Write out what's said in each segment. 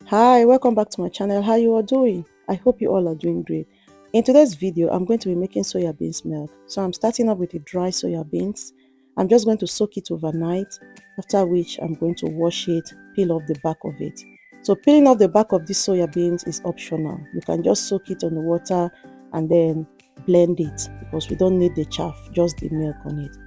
Hi, welcome back to my channel. How you all doing? I hope you all are doing great. In today's video, I'm going to be making soya beans milk. So I'm starting up with the dry soya beans. I'm just going to soak it overnight, after which I'm going to wash it, peel off the back of it. So peeling off the back of this soya beans is optional. You can just soak it on the water and then blend it because we don't need the chaff, just the milk on it.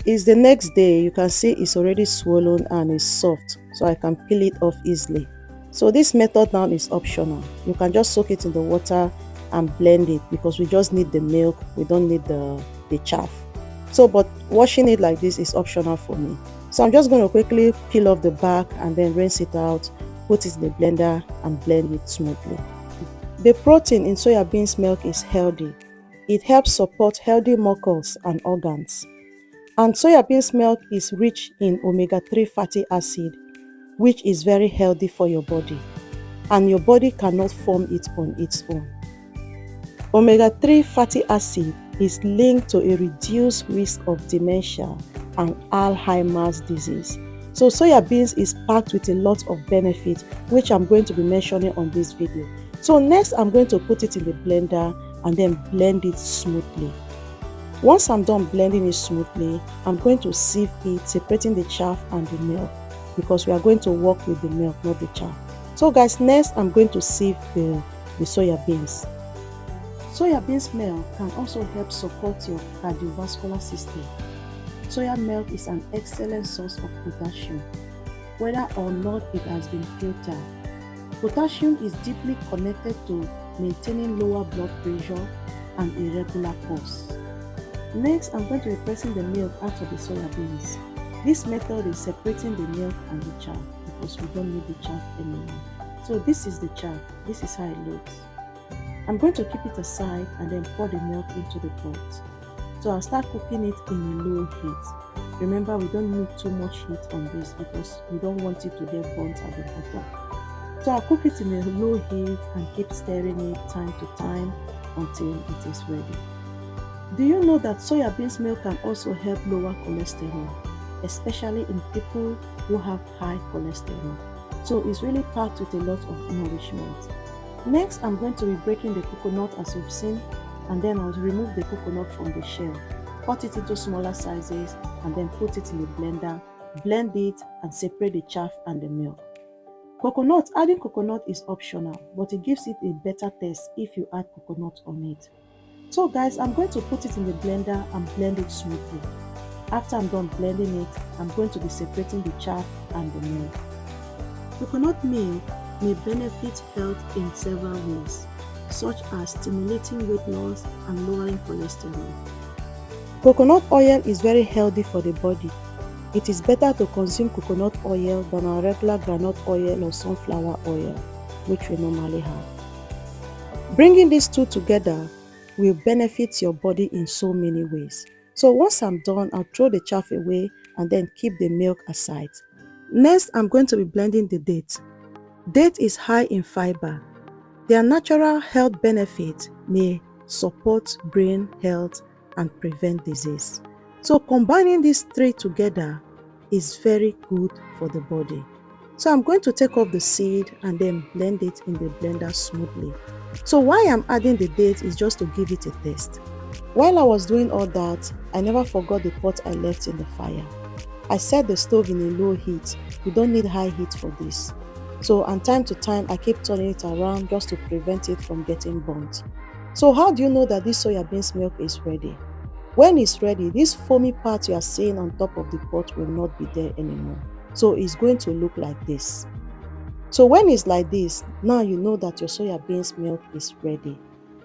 It's the next day. You can see it's already swollen and it's soft, so I can peel it off easily. So this method now is optional. You can just soak it in the water and blend it because we just need the milk, we don't need the chaff. So but washing it like this is optional for me. So I'm just going to quickly peel off the back and then rinse it out, put it in the blender and blend it smoothly. The protein in soya beans milk is healthy. It helps support healthy muscles and organs. And soya beans milk is rich in omega-3 fatty acid, which is very healthy for your body, and your body cannot form it on its own. Omega-3 fatty acid is linked to a reduced risk of dementia and Alzheimer's disease. So soya beans is packed with a lot of benefits, which I'm going to be mentioning on this video. So next, I'm going to put it in the blender and then blend it smoothly. Once I'm done blending it smoothly, I'm going to sieve it, separating the chaff and the milk, because we are going to work with the milk, not the chaff. So guys, next I'm going to sieve the soya beans. Soya beans milk can also help support your cardiovascular system. Soya milk is an excellent source of potassium, whether or not it has been filtered. Potassium is deeply connected to maintaining lower blood pressure and irregular pulse. Next, I'm going to be pressing the milk out of the soya beans. This method is separating the milk and the chaff because we don't need the chaff anymore. So this is the chaff. This is how it looks. I'm going to keep it aside and then pour the milk into the pot. So I'll start cooking it in a low heat. Remember, we don't need too much heat on this because we don't want it to get burnt at the bottom. So I'll cook it in a low heat and keep stirring it time to time until it is ready. Do you know that soya beans milk can also help lower cholesterol, especially in people who have high cholesterol? So it's really packed with a lot of nourishment. Next, I'm going to be breaking the coconut as you've seen, and then I'll remove the coconut from the shell, cut it into smaller sizes, and then put it in the blender, blend it, and separate the chaff and the milk. Adding coconut is optional, but it gives it a better taste if you add coconut on it. So guys, I'm going to put it in the blender and blend it smoothly. After I'm done blending it, I'm going to be separating the chaff and the milk. Coconut milk may benefit health in several ways, such as stimulating weight loss and lowering cholesterol. Coconut oil is very healthy for the body. It is better to consume coconut oil than our regular groundnut oil or sunflower oil, which we normally have. Bringing these two together will benefit your body in so many ways. So once I'm done, I'll throw the chaff away and then keep the milk aside. Next, I'm going to be blending the date. Date is high in fiber. Their natural health benefits may support brain health and prevent disease. So combining these three together is very good for the body. So I'm going to take off the seed and then blend it in the blender smoothly. So why I'm adding the dates is just to give it a taste. While I was doing all that, I never forgot the pot I left in the fire. I set the stove in a low heat. You don't need high heat for this. So and time to time, I keep turning it around just to prevent it from getting burnt. So how do you know that this soya beans milk is ready? When it's ready, this foamy part you are seeing on top of the pot will not be there anymore. So it's going to look like this. So when it's like this, now you know that your soya beans milk is ready.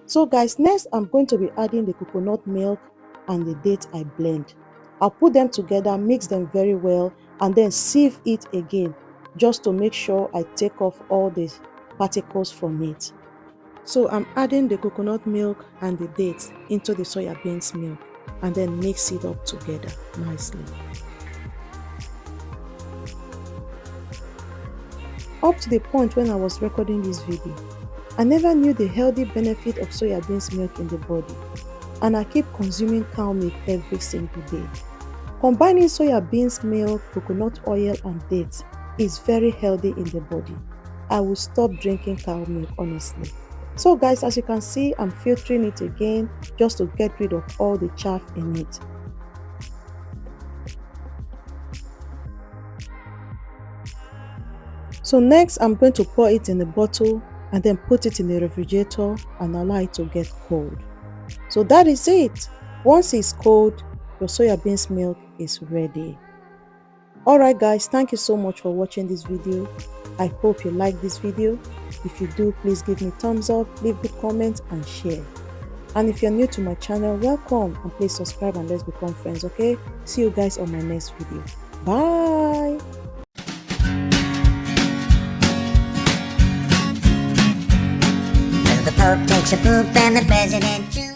So guys, next I'm going to be adding the coconut milk and the date I blend. I'll put them together, mix them very well, and then sieve it again, just to make sure I take off all the particles from it. So I'm adding the coconut milk and the dates into the soya beans milk, and then mix it up together nicely. Up to the point when I was recording this video, I never knew the healthy benefit of soya beans milk in the body, and I keep consuming cow milk every single day. Combining soya beans milk, coconut oil and dates is very healthy in the body. I will stop drinking cow milk, honestly. So guys, as you can see, I'm filtering it again just to get rid of all the chaff in it. So next, I'm going to pour it in a bottle and then put it in the refrigerator and allow it to get cold. So that is it. Once it's cold, your soya beans milk is ready. Alright guys, thank you so much for watching this video. I hope you like this video. If you do, please give me thumbs up, leave good comments and share. And if you're new to my channel, welcome and please subscribe and let's become friends, okay? See you guys on my next video. Bye! The Pope takes a poop and the president too.